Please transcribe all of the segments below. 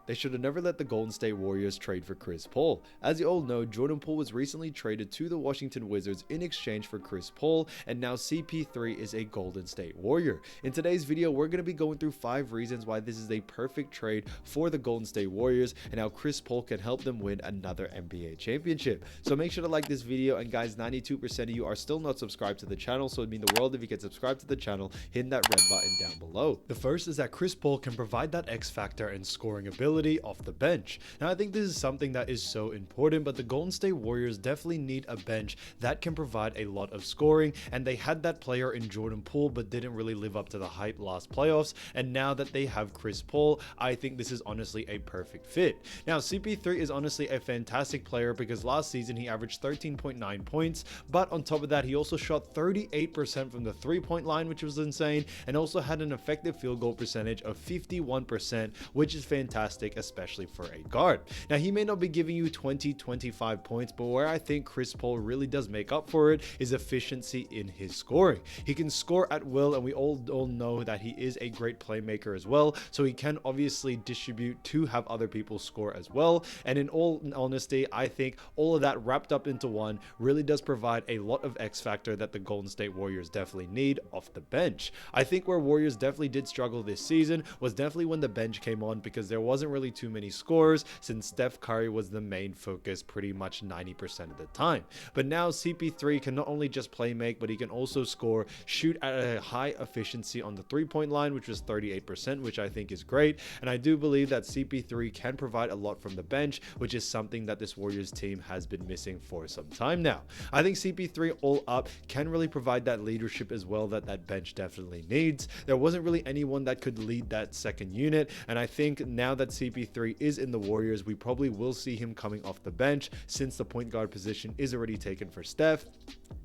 They should have never let the Golden State Warriors trade for Chris Paul. As you all know, Jordan Poole was recently traded to the Washington Wizards in exchange for Chris Paul, and now CP3 is a Golden State Warrior. In today's video, we're going to be going through 5 reasons why this is a perfect trade for the Golden State Warriors and how Chris Paul can help them win another NBA championship. So make sure to like this video, and guys, 92% of you are still not subscribed to the channel, so it'd mean the world if you can subscribe to the channel, hitting that red button down below. The first is that Chris Paul can provide that X factor and scoring ability off the bench. Now, I think this is something that is so important, but the Golden State Warriors definitely need a bench that can provide a lot of scoring, and they had that player in Jordan Poole but didn't really live up to the hype last playoffs, and now that they have Chris Paul, I think this is honestly a perfect fit. Now, CP3 is honestly a fantastic player because last season he averaged 13.9 points, but on top of that, he also shot 38% from the 3-point line, which was insane, and also had an effective field goal percentage of 51%, which is fantastic, especially for a guard. Now, he may not be giving you 20-25 points, but where I think Chris Paul really does make up for it is efficiency in his scoring. He can score at will, and we all know that he is a great playmaker as well, so he can obviously distribute to have other people score as well. And in all honesty, I think all of that wrapped up into one really does provide a lot of X factor that the Golden State Warriors definitely need off the bench. I think where Warriors definitely did struggle this season was definitely when the bench came on, because there wasn't really too many scores since Steph Curry was the main focus pretty much 90% of the time. But now CP3 can not only just play make, but he can also score, shoot at a high efficiency on the 3-point line, which was 38%, which I think is great. And I do believe that CP3 can provide a lot from the bench, which is something that this Warriors team has been missing for some time now. I think CP3 all up can really provide that leadership as well that that bench definitely needs. There wasn't really anyone that could lead that second unit, and I think now that CP3 is in the Warriors, we probably will see him coming off the bench since the point guard position is already taken for Steph,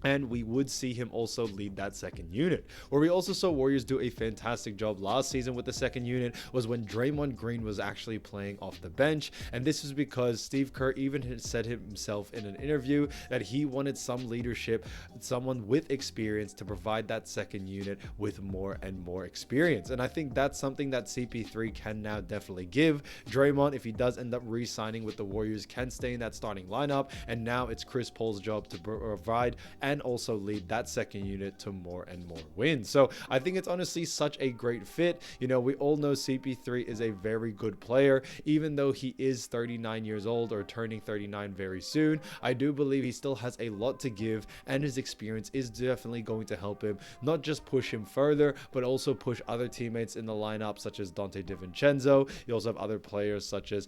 and we would see him also lead that second unit. Where we also saw Warriors do a fantastic job last season with the second unit was when Draymond Green was actually playing off the bench, and this is because Steve Kerr even had said himself in an interview that he wanted some leadership, someone with experience to provide that second unit with more and more experience. And I think that's something that CP3 can now definitely give. Draymond, if he does end up re-signing with the Warriors, can stay in that starting lineup, and now it's Chris Paul's job to provide and also lead that second unit to more and more wins. So I think it's honestly such a great fit. You know, we all know CP3 is a very good player, even though he is 39 years old or turning 39 very soon. I do believe he still has a lot to give, and his experience is definitely going to help him not just push him further, but also push other teammates in the lineup such as Dante DiVincenzo. You also have other players such as,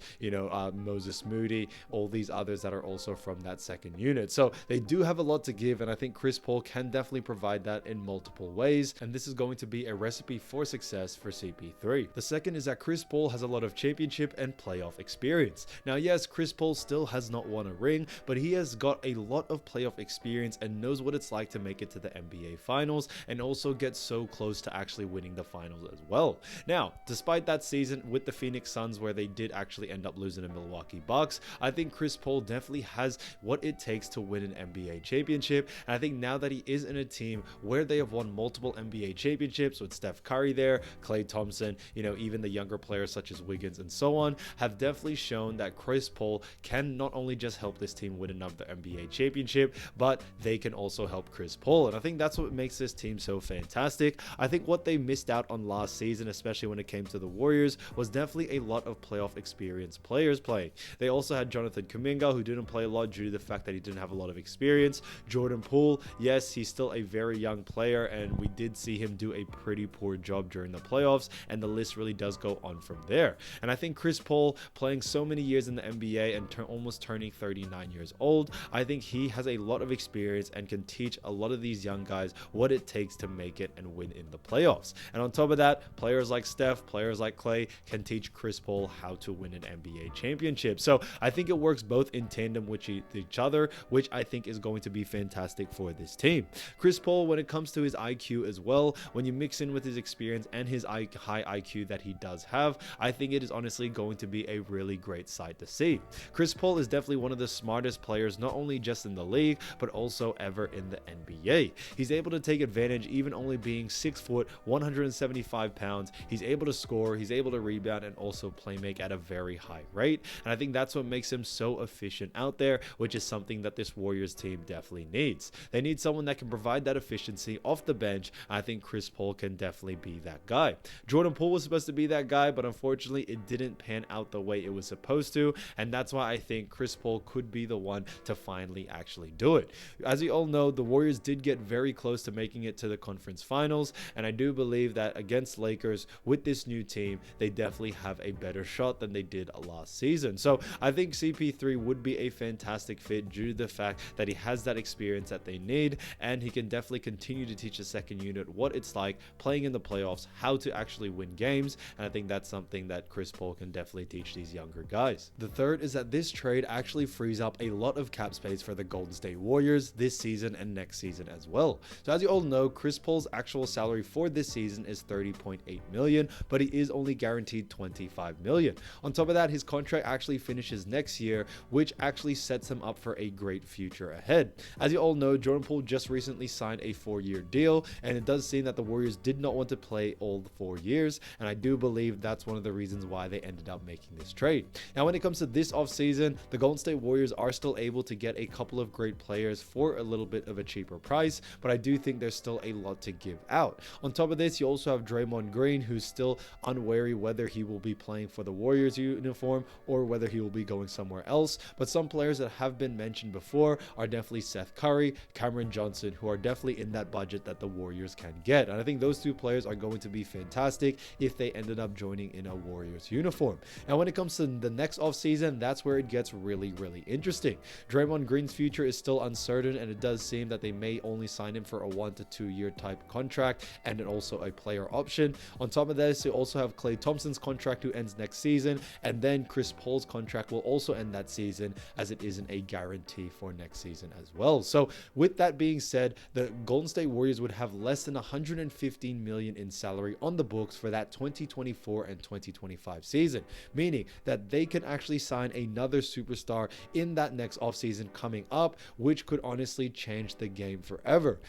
Moses Moody, all these others that are also from that second unit. So they do have a lot to give, and I think Chris Paul can definitely provide that in multiple ways, and this is going to be a recipe for success for CP3. The second is that Chris Paul has a lot of championship and playoff experience. Now, yes, Chris Paul still has not won a ring, but he has got a lot of playoff experience and knows what it's like to make it to the NBA Finals and also get so close to actually winning the finals as well. Now, despite that season with the Phoenix Suns where they did actually end up losing to Milwaukee Bucks, I think Chris Paul definitely has what it takes to win an NBA championship. And I think now that he is in a team where they have won multiple NBA championships with Steph Curry there, Klay Thompson, even the younger players such as Wiggins and so on, have definitely shown that Chris Paul can not only just help this team win another NBA championship, but they can also help Chris Paul. And I think that's what makes this team so fantastic. I think what they missed out on last season, especially when it came to the Warriors, was definitely a lot of playoff experience players playing. They also had Jonathan Kuminga, who didn't play a lot due to the fact that he didn't have a lot of experience. Jordan Poole, yes, he's still a very young player, and we did see him do a pretty poor job during the playoffs, and the list really does go on from there. And I think Chris Paul, playing so many years in the NBA and almost turning 39 years old, I think he has a lot of experience and can teach a lot of these young guys what it takes to make it and win in the playoffs. And on top of that, players like Steph, players like Klay can teach Chris Paul how to win an NBA championship. So I think it works both in tandem with each other, which I think is going to be fantastic fantastic for this team. Chris Paul, when it comes to his IQ as well, when you mix in with his experience and his high IQ that he does have, I think it is honestly going to be a really great sight to see. Chris Paul is definitely one of the smartest players, not only just in the league, but also ever in the NBA. He's able to take advantage, even only being 6 foot, 175 pounds. He's able to score, he's able to rebound, and also play make at a very high rate. And I think that's what makes him so efficient out there, which is something that this Warriors team definitely needs. They need someone that can provide that efficiency off the bench. I think Chris Paul can definitely be that guy. Jordan Poole was supposed to be that guy, but unfortunately it didn't pan out the way it was supposed to, and that's why I think Chris Paul could be the one to finally actually do it. As you all know, the Warriors did get very close to making it to the conference finals, and I do believe that against Lakers with this new team, they definitely have a better shot than they did last season. So I think CP3 would be a fantastic fit due to the fact that he has that experience that they need, and he can definitely continue to teach the second unit what it's like playing in the playoffs, how to actually win games, and I think that's something that Chris Paul can definitely teach these younger guys. The third is that this trade actually frees up a lot of cap space for the Golden State Warriors this season and next season as well. So as you all know, Chris Paul's actual salary for this season is $30.8 million, but he is only guaranteed $25 million. On top of that, his contract actually finishes next year, which actually sets him up for a great future ahead. As you all know, Jordan Poole just recently signed a 4-year deal, and it does seem that the Warriors did not want to play all 4 years, and I do believe that's one of the reasons why they ended up making this trade. Now, when it comes to this offseason, the Golden State Warriors are still able to get a couple of great players for a little bit of a cheaper price, but I do think there's still a lot to give out. On top of this, you also have Draymond Green, who's still unwary whether he will be playing for the Warriors uniform or whether he will be going somewhere else, but some players that have been mentioned before are definitely Seth Curry, Cameron Johnson, who are definitely in that budget that the Warriors can get, and I think those two players are going to be fantastic if they ended up joining in a Warriors uniform. Now, when it comes to the next offseason, that's where it gets really interesting. Draymond Green's future is still uncertain, and it does seem that they may only sign him for a 1 to 2 year type contract and then also a player option. On top of this, you also have Klay Thompson's contract who ends next season, and then Chris Paul's contract will also end that season, as it isn't a guarantee for next season as well. So with that being said, the Golden State Warriors would have less than $115 million in salary on the books for that 2024 and 2025 season, meaning that they can actually sign another superstar in that next offseason coming up, which could honestly change the game forever.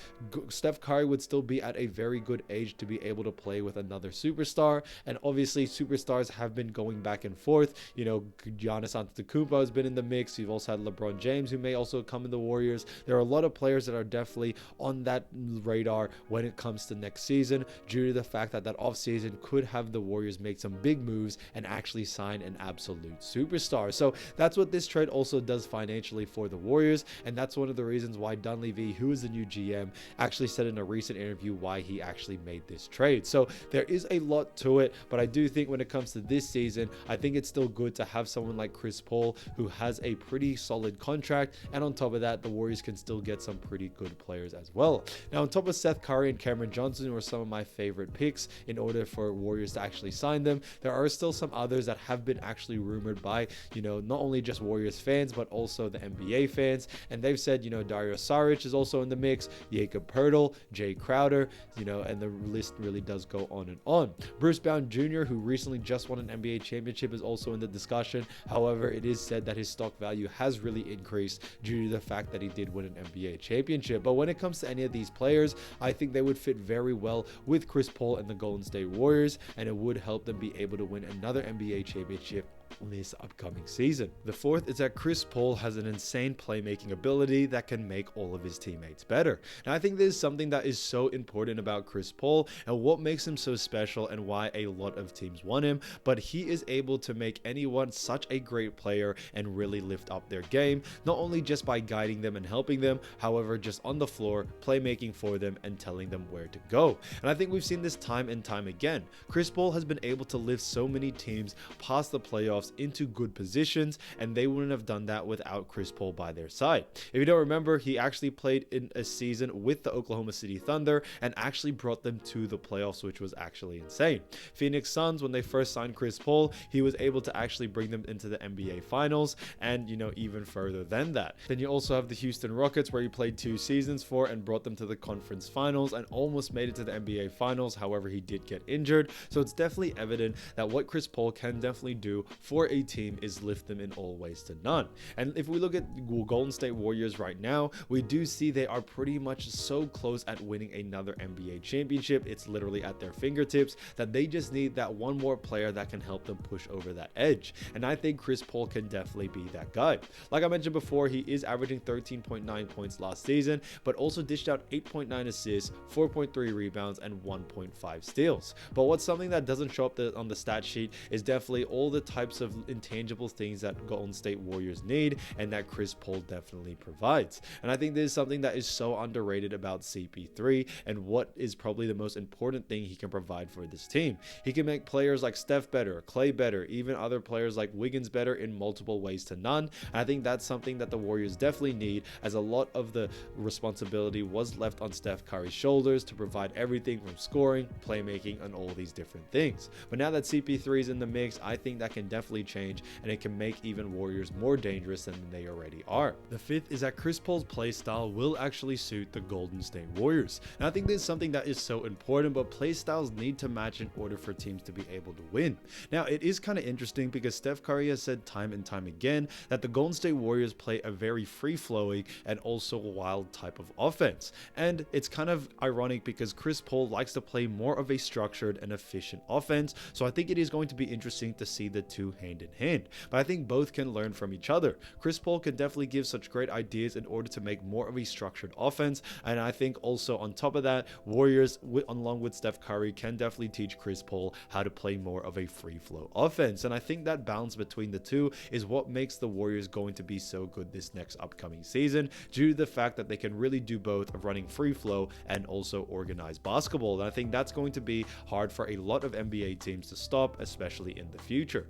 Steph Curry would still be at a very good age to be able to play with another superstar, and obviously superstars have been going back and forth. You know, Giannis Antetokounmpo has been in the mix. You've also had LeBron James, who may also come in the Warriors. There are a lot of players that are definitely on that radar when it comes to next season, due to the fact that that offseason could have the Warriors make some big moves and actually sign an absolute superstar. So that's what this trade also does financially for the Warriors, and that's one of the reasons why Dunleavy, who is the new GM, actually said in a recent interview why he actually made this trade. So there is a lot to it, but I do think when it comes to this season, I think it's still good to have someone like Chris Paul, who has a pretty solid contract, and on top of that, the Warriors can still get some pretty good players as well. Now, on top of Seth Curry and Cameron Johnson, who are some of my favorite picks in order for Warriors to actually sign them, there are still some others that have been actually rumored by, you know, not only just Warriors fans, but also the NBA fans, and they've said, you know, Dario Saric is also in the mix, Jakob Poeltl, Jay Crowder, you know, and the list really does go on and on. Bruce Brown Jr., who recently just won an NBA championship, is also in the discussion. However, it is said that his stock value has really increased due to the fact that he did win an NBA championship. But when it comes to any of these players, I think they would fit very well with Chris Paul and the Golden State Warriors, and it would help them be able to win another NBA championship this upcoming season. The fourth is that Chris Paul has an insane playmaking ability that can make all of his teammates better. Now, I think this is something that is so important about Chris Paul and what makes him so special and why a lot of teams want him, but he is able to make anyone such a great player and really lift up their game, not only just by guiding them and helping them, however, just on the floor, playmaking for them and telling them where to go. And I think we've seen this time and time again. Chris Paul has been able to lift so many teams past the playoffs playoffs into good positions, and they wouldn't have done that without Chris Paul by their side. If you don't remember, he actually played in a season with the Oklahoma City Thunder and actually brought them to the playoffs, which was actually insane. Phoenix Suns, when they first signed Chris Paul, he was able to actually bring them into the NBA Finals, and even further than that. Then you also have the Houston Rockets, where he played 2 seasons for and brought them to the conference finals and almost made it to the NBA Finals. However, he did get injured, so it's definitely evident that what Chris Paul can definitely do for a team is lift them in all ways to none. And if we look at Golden State Warriors right now, we do see they are pretty much so close at winning another NBA championship. It's literally at their fingertips, that they just need that one more player that can help them push over that edge. And I think Chris Paul can definitely be that guy. Like I mentioned before, he is averaging 13.9 points last season, but also dished out 8.9 assists, 4.3 rebounds, and 1.5 steals. But what's something that doesn't show up on the stat sheet is definitely all the types of intangible things that Golden State Warriors need, and that Chris Paul definitely provides. And I think this is something that is so underrated about CP3, and what is probably the most important thing he can provide for this team. He can make players like Steph better, Clay better, even other players like Wiggins better in multiple ways to none. And I think that's something that the Warriors definitely need, as a lot of the responsibility was left on Steph Curry's shoulders to provide everything from scoring, playmaking, and all these different things. But now that CP3 is in the mix, I think that can definitely change, and it can make even Warriors more dangerous than they already are. The fifth is that Chris Paul's play style will actually suit the Golden State Warriors. And I think this is something that is so important, but play styles need to match in order for teams to be able to win. Now, it is kind of interesting because Steph Curry has said time and time again that the Golden State Warriors play a very free-flowing and also wild type of offense. And it's kind of ironic because Chris Paul likes to play more of a structured and efficient offense, so I think it is going to be interesting to see the two hand in hand. But I think both can learn from each other. Chris Paul can definitely give such great ideas in order to make more of a structured offense, and I think also on top of that, Warriors, along with Steph Curry, can definitely teach Chris Paul how to play more of a free-flow offense. And I think that balance between the two is what makes the Warriors going to be so good this next upcoming season, due to the fact that they can really do both of running free flow and also organized basketball. And I think that's going to be hard for a lot of NBA teams to stop, especially in the future.